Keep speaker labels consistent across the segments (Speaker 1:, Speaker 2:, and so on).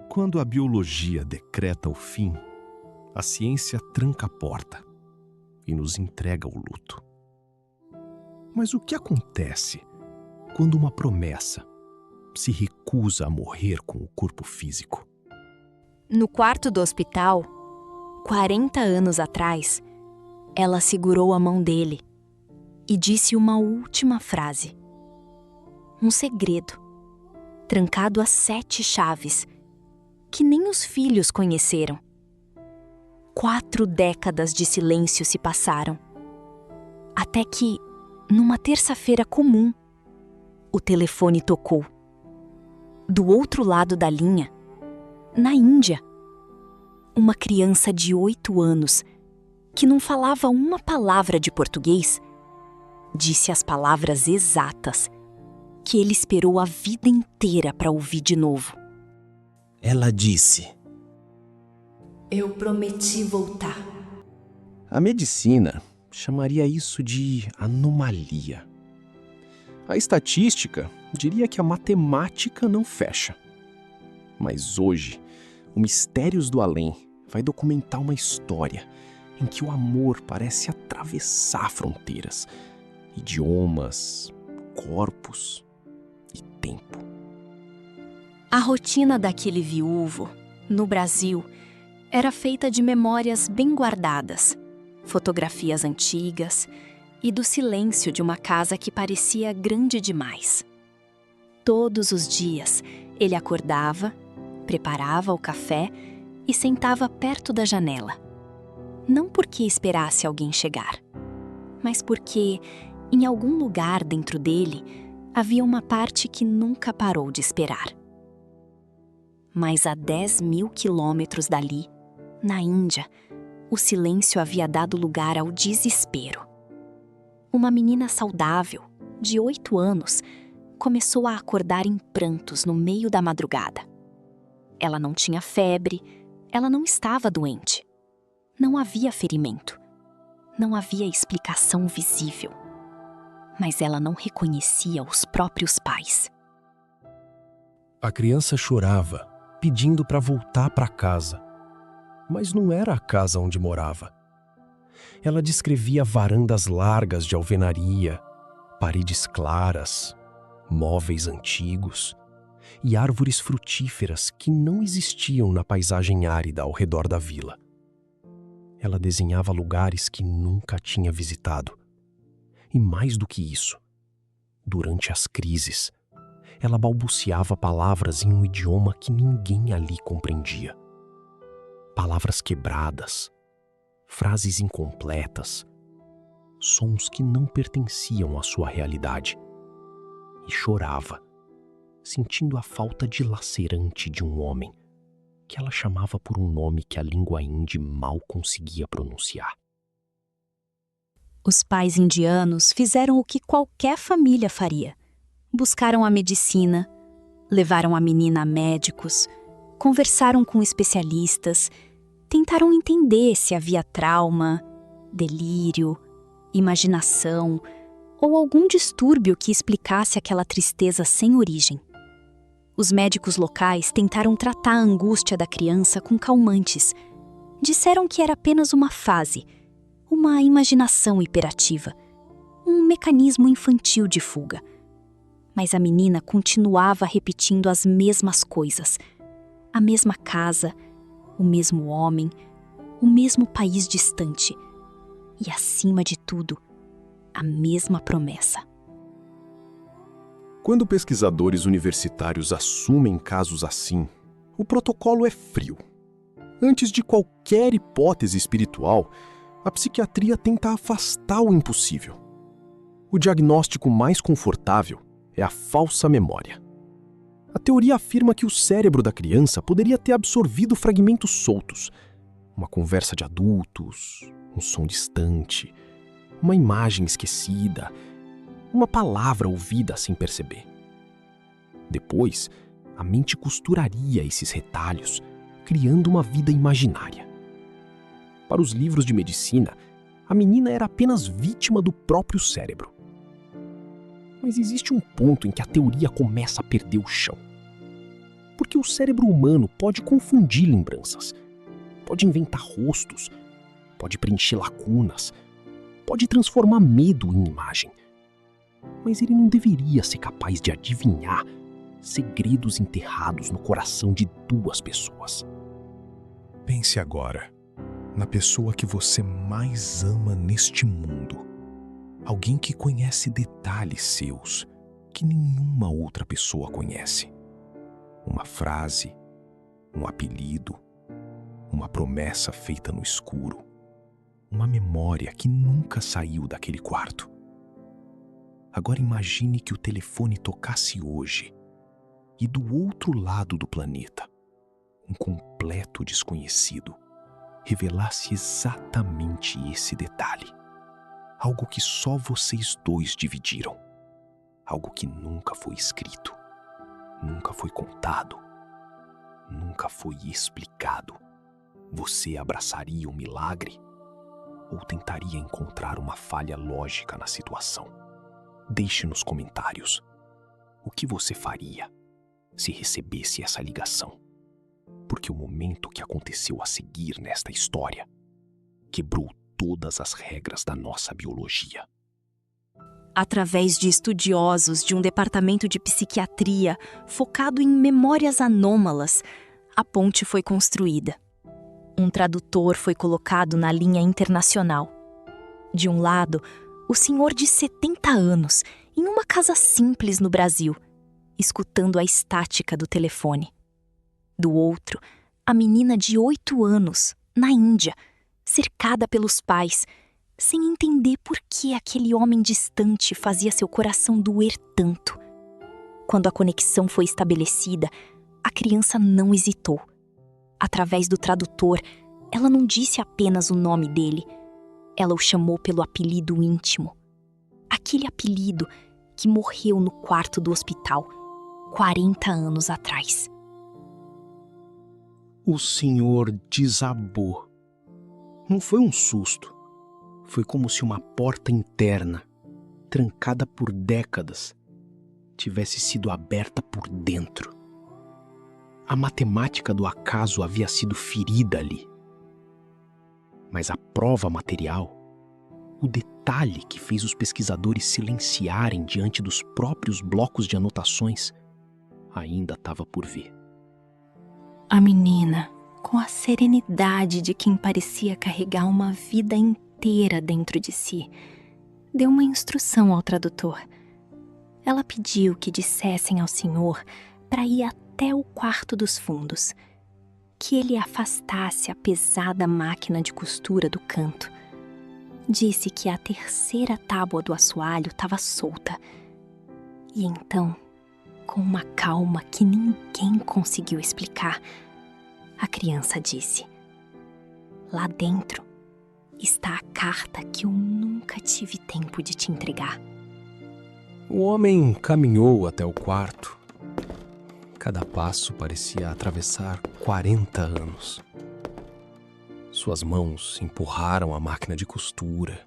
Speaker 1: Quando a biologia decreta o fim, a ciência tranca a porta e nos entrega o luto. Mas o que acontece quando uma promessa se recusa a morrer com o corpo físico?
Speaker 2: No quarto do hospital, 40 anos atrás, ela segurou a mão dele e disse uma última frase. Um segredo, trancado a 7 chaves, que nem os filhos conheceram. 4 décadas de silêncio se passaram. Até que, numa terça-feira comum, o telefone tocou. Do outro lado da linha, na Índia, uma criança de 8 anos, que não falava uma palavra de português, disse as palavras exatas que ele esperou a vida inteira para ouvir de novo.
Speaker 3: Ela disse:
Speaker 2: Eu prometi voltar.
Speaker 1: A medicina chamaria isso de anomalia. A estatística diria que a matemática não fecha. Mas hoje, o Mistérios do Além vai documentar uma história em que o amor parece atravessar fronteiras, idiomas, corpos e tempo.
Speaker 2: A rotina daquele viúvo, no Brasil, era feita de memórias bem guardadas, fotografias antigas e do silêncio de uma casa que parecia grande demais. Todos os dias, ele acordava, preparava o café e sentava perto da janela. Não porque esperasse alguém chegar, mas porque, em algum lugar dentro dele, havia uma parte que nunca parou de esperar. Mas a 10.000 quilômetros dali, na Índia, o silêncio havia dado lugar ao desespero. Uma menina saudável, de 8 anos, começou a acordar em prantos no meio da madrugada. Ela não tinha febre, ela não estava doente. Não havia ferimento. Não havia explicação visível. Mas ela não reconhecia os próprios pais.
Speaker 1: A criança chorava, pedindo para voltar para casa. Mas não era a casa onde morava. Ela descrevia varandas largas de alvenaria, paredes claras, móveis antigos e árvores frutíferas que não existiam na paisagem árida ao redor da vila. Ela desenhava lugares que nunca tinha visitado. E mais do que isso, durante as crises, ela balbuciava palavras em um idioma que ninguém ali compreendia. Palavras quebradas, frases incompletas, sons que não pertenciam à sua realidade. E chorava, sentindo a falta dilacerante de um homem, que ela chamava por um nome que a língua hindi mal conseguia pronunciar.
Speaker 2: Os pais indianos fizeram o que qualquer família faria. Buscaram a medicina, levaram a menina a médicos, conversaram com especialistas, tentaram entender se havia trauma, delírio, imaginação ou algum distúrbio que explicasse aquela tristeza sem origem. Os médicos locais tentaram tratar a angústia da criança com calmantes. Disseram que era apenas uma fase, uma imaginação hiperativa, um mecanismo infantil de fuga. Mas a menina continuava repetindo as mesmas coisas. A mesma casa, o mesmo homem, o mesmo país distante. E, acima de tudo, a mesma promessa.
Speaker 1: Quando pesquisadores universitários assumem casos assim, o protocolo é frio. Antes de qualquer hipótese espiritual, a psiquiatria tenta afastar o impossível. O diagnóstico mais confortável é a falsa memória. A teoria afirma que o cérebro da criança poderia ter absorvido fragmentos soltos, uma conversa de adultos, um som distante, uma imagem esquecida, uma palavra ouvida sem perceber. Depois, a mente costuraria esses retalhos, criando uma vida imaginária. Para os livros de medicina, a menina era apenas vítima do próprio cérebro. Mas existe um ponto em que a teoria começa a perder o chão. Porque o cérebro humano pode confundir lembranças, pode inventar rostos, pode preencher lacunas, pode transformar medo em imagem. Mas ele não deveria ser capaz de adivinhar segredos enterrados no coração de duas pessoas.
Speaker 4: Pense agora na pessoa que você mais ama neste mundo. Alguém que conhece detalhes seus que nenhuma outra pessoa conhece. Uma frase, um apelido, uma promessa feita no escuro, uma memória que nunca saiu daquele quarto. Agora imagine que o telefone tocasse hoje e do outro lado do planeta, um completo desconhecido revelasse exatamente esse detalhe. Algo que só vocês dois dividiram. Algo que nunca foi escrito, nunca foi contado, nunca foi explicado. Você abraçaria o milagre ou tentaria encontrar uma falha lógica na situação? Deixe nos comentários o que você faria se recebesse essa ligação. Porque o momento que aconteceu a seguir nesta história quebrou todas as regras da nossa biologia.
Speaker 2: Através de estudiosos de um departamento de psiquiatria focado em memórias anômalas, a ponte foi construída. Um tradutor foi colocado na linha internacional. De um lado, o senhor de 70 anos, em uma casa simples no Brasil, escutando a estática do telefone. Do outro, a menina de 8 anos, na Índia, cercada pelos pais, sem entender por que aquele homem distante fazia seu coração doer tanto. Quando a conexão foi estabelecida, a criança não hesitou. Através do tradutor, ela não disse apenas o nome dele. Ela o chamou pelo apelido íntimo. Aquele apelido que morreu no quarto do hospital, 40 anos atrás.
Speaker 1: O senhor desabou. Não foi um susto. Foi como se uma porta interna, trancada por décadas, tivesse sido aberta por dentro. A matemática do acaso havia sido ferida ali. Mas a prova material, o detalhe que fez os pesquisadores silenciarem diante dos próprios blocos de anotações, ainda estava por vir.
Speaker 2: A menina, com a serenidade de quem parecia carregar uma vida inteira dentro de si, deu uma instrução ao tradutor. Ela pediu que dissessem ao senhor para ir até o quarto dos fundos, que ele afastasse a pesada máquina de costura do canto. Disse que a terceira tábua do assoalho estava solta. E então, com uma calma que ninguém conseguiu explicar, a criança disse: "Lá dentro está a carta que eu nunca tive tempo de te entregar."
Speaker 1: O homem caminhou até o quarto. Cada passo parecia atravessar 40 anos. Suas mãos empurraram a máquina de costura.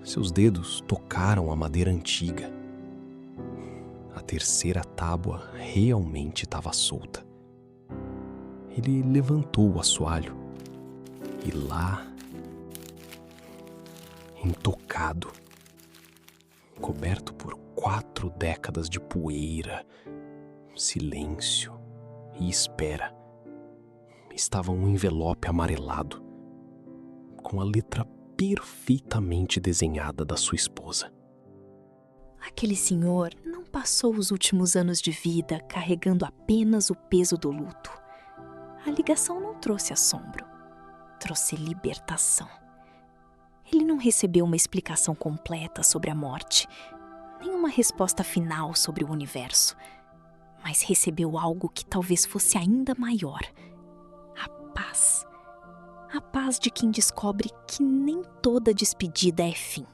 Speaker 1: Seus dedos tocaram a madeira antiga. A terceira tábua realmente estava solta. Ele levantou o assoalho e lá, intocado, coberto por 4 décadas de poeira, silêncio e espera, estava um envelope amarelado, com a letra perfeitamente desenhada da sua esposa.
Speaker 2: Aquele senhor não passou os últimos anos de vida carregando apenas o peso do luto. A ligação não trouxe assombro, trouxe libertação. Ele não recebeu uma explicação completa sobre a morte, nem uma resposta final sobre o universo, mas recebeu algo que talvez fosse ainda maior: a paz. A paz de quem descobre que nem toda despedida é fim.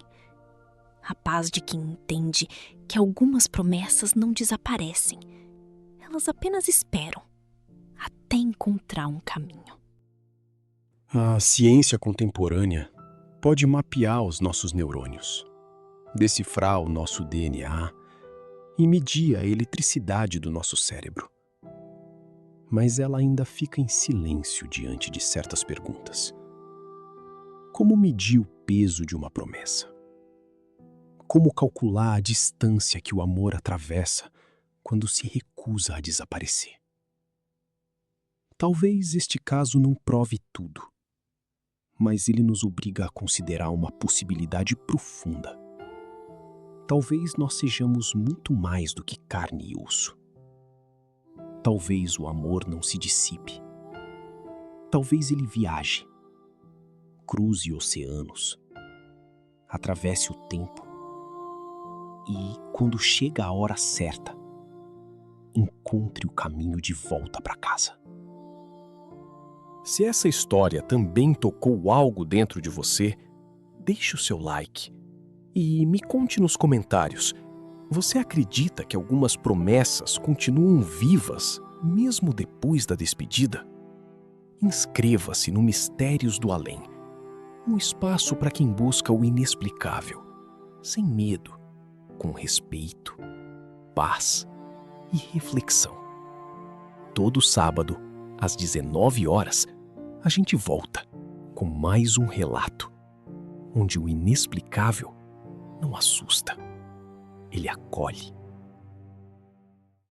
Speaker 2: A paz de quem entende que algumas promessas não desaparecem. Elas apenas esperam até encontrar um caminho.
Speaker 1: A ciência contemporânea pode mapear os nossos neurônios, decifrar o nosso DNA e medir a eletricidade do nosso cérebro. mas ela ainda fica em silêncio diante de certas perguntas. Como medir o peso de uma promessa? Como calcular a distância que o amor atravessa quando se recusa a desaparecer? Talvez este caso não prove tudo, mas ele nos obriga a considerar uma possibilidade profunda. Talvez nós sejamos muito mais do que carne e osso. Talvez o amor não se dissipe. Talvez ele viaje, cruze oceanos, atravesse o tempo e, quando chega a hora certa, encontre o caminho de volta para casa. Se essa história também tocou algo dentro de você, deixe o seu like e me conte nos comentários. Você acredita que algumas promessas continuam vivas mesmo depois da despedida? Inscreva-se no Mistérios do Além, um espaço para quem busca o inexplicável, sem medo, com respeito, paz e reflexão. Todo sábado, às 19 horas, a gente volta com mais um relato, onde o inexplicável não assusta, ele acolhe.